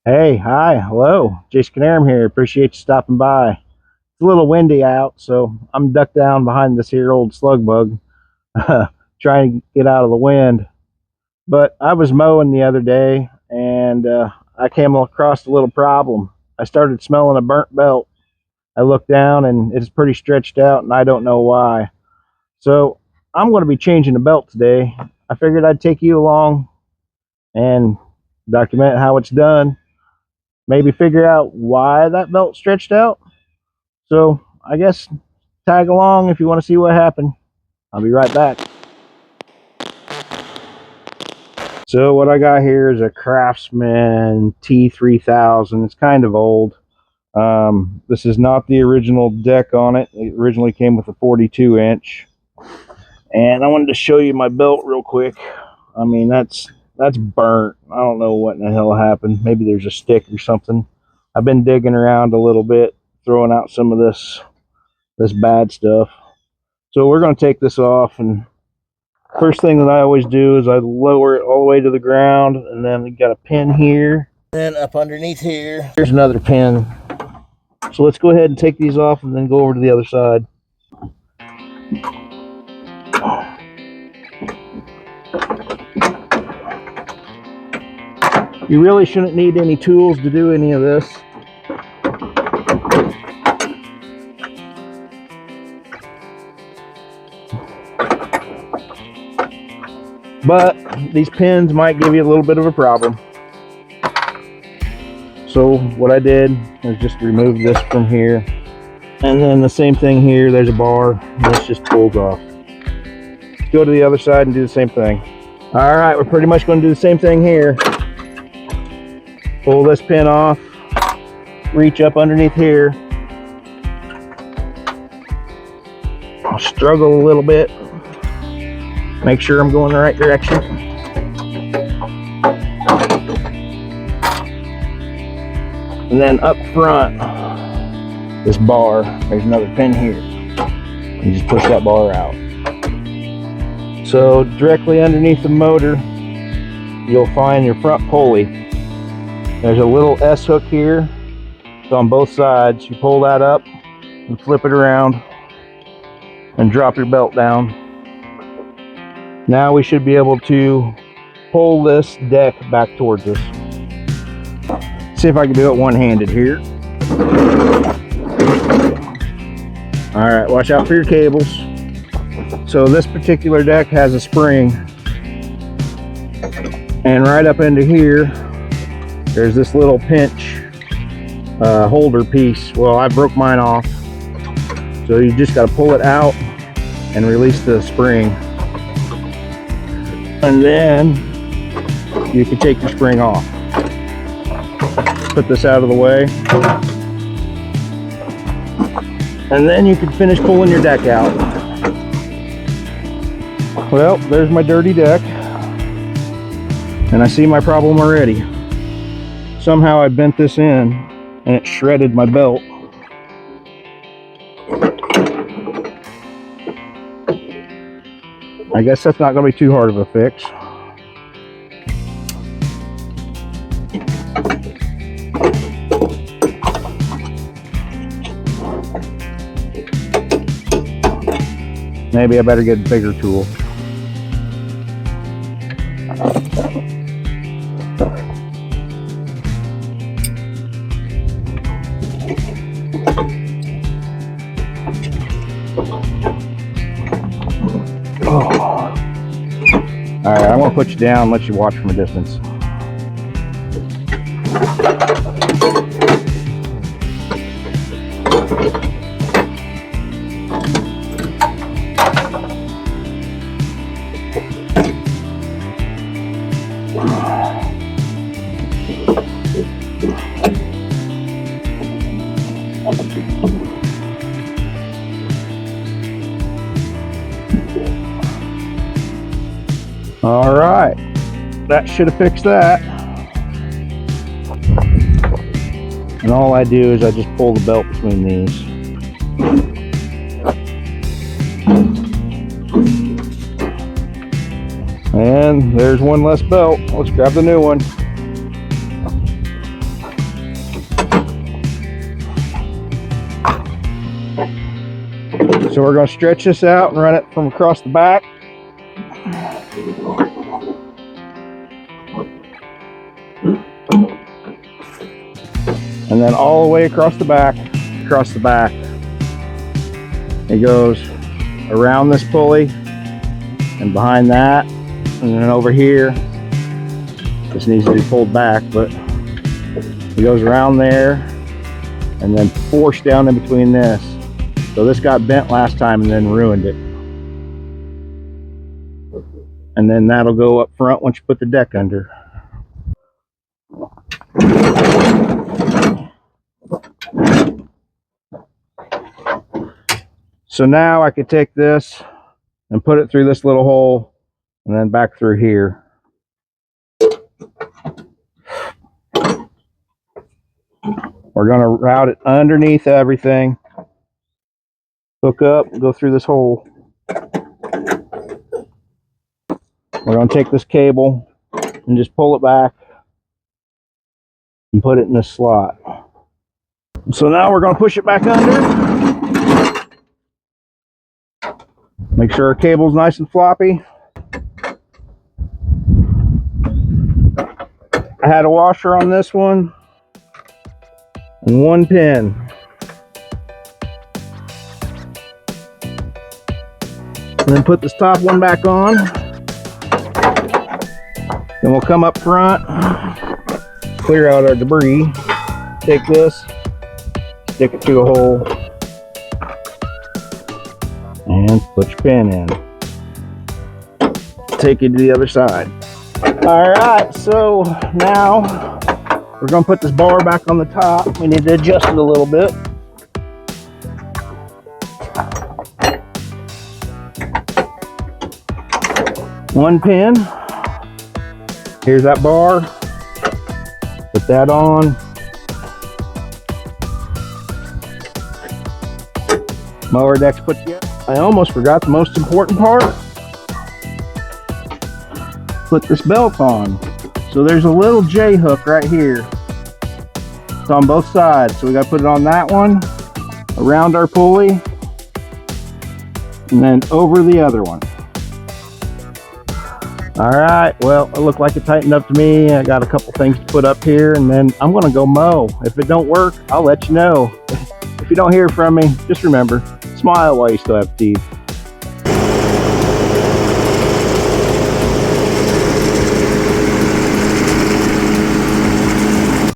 Hey, hi, hello. Jason Canarum here. Appreciate you stopping by. It's a little windy out, so I'm ducked down behind this here old slug bug, trying to get out of the wind. But I was mowing the other day, and I came across a little problem. I started smelling a burnt belt. I looked down, and it's pretty stretched out, and I don't know why. So I'm going to be changing the belt today. I figured I'd take you along and document how it's done. Maybe figure out why that belt stretched out. So I guess tag along if you want to see what happened. I'll be right back. So what I got here is a Craftsman T3000. It's kind of old. This is not the original deck on it. It originally came with a 42-inch. And I wanted to show you my belt real quick. I mean, that's burnt. I don't know what in the hell happened. Maybe there's a stick or something. I've been digging around a little bit, throwing out some of this bad stuff. So we're going to take this off, and first thing that I always do is I lower it all the way to the ground, and then we got a pin here. Then up underneath here, there's another pin. So let's go ahead and take these off and then go over to the other side. You really shouldn't need any tools to do any of this. But these pins might give you a little bit of a problem. So what I did was just remove this from here. And then the same thing here, there's a bar, this just pulls off. Let's go to the other side and do the same thing. All right, we're pretty much going to do the same thing here. Pull this pin off, reach up underneath here. I'll struggle a little bit. Make sure I'm going the right direction. And then up front, this bar, there's another pin here. You just push that bar out. So directly underneath the motor, you'll find your front pulley. There's a little S hook here. It's on both sides. You pull that up and flip it around and drop your belt down. Now we should be able to pull this deck back towards us. See if I can do it one-handed here. All right, watch out for your cables. So this particular deck has a spring, and right up into here, there's this little pinch holder piece. Well, I broke mine off. So you just got to pull it out and release the spring. And then you can take your spring off. Put this out of the way. And then you can finish pulling your deck out. Well, there's my dirty deck. And I see my problem already. Somehow I bent this in and it shredded my belt. I guess that's not going to be too hard of a fix. Maybe I better get a bigger tool. Alright, I'm going to put you down and let you watch from a distance. All right, that should have fixed that. And all I do is I just pull the belt between these. And there's one less belt. Let's grab the new one. So we're going to stretch this out and run it from across the back. And then all the way across the back, It goes around this pulley and behind that, and then over here. This needs to be pulled back, but it goes around there and then forced down in between this. So this got bent last time and then ruined it. And then that'll go up front once you put the deck under. So now I could take this and put it through this little hole and then back through here. We're going to route it underneath everything. Hook up and go through this hole. We're going to take this cable and just pull it back and put it in this slot. So now we're going to push it back under. Make sure our cable's nice and floppy. I had a washer on this one and one pin. And then put this top one back on. Then we'll come up front, clear out our debris, take this, stick it through a hole, and put your pin in. Take it to the other side. Alright, so now we're going to put this bar back on the top. We need to adjust it a little bit. One pin. Here's that bar. Put that on. Mower deck's put together. I almost forgot the most important part. Put this belt on. So there's a little J hook right here. It's on both sides. So we got to put it on that one, around our pulley, and then over the other one. Alright, well, it looked like it tightened up to me. I got a couple things to put up here, and then I'm going to go mow. If it don't work, I'll let you know. If you don't hear from me, just remember, smile while you still have teeth.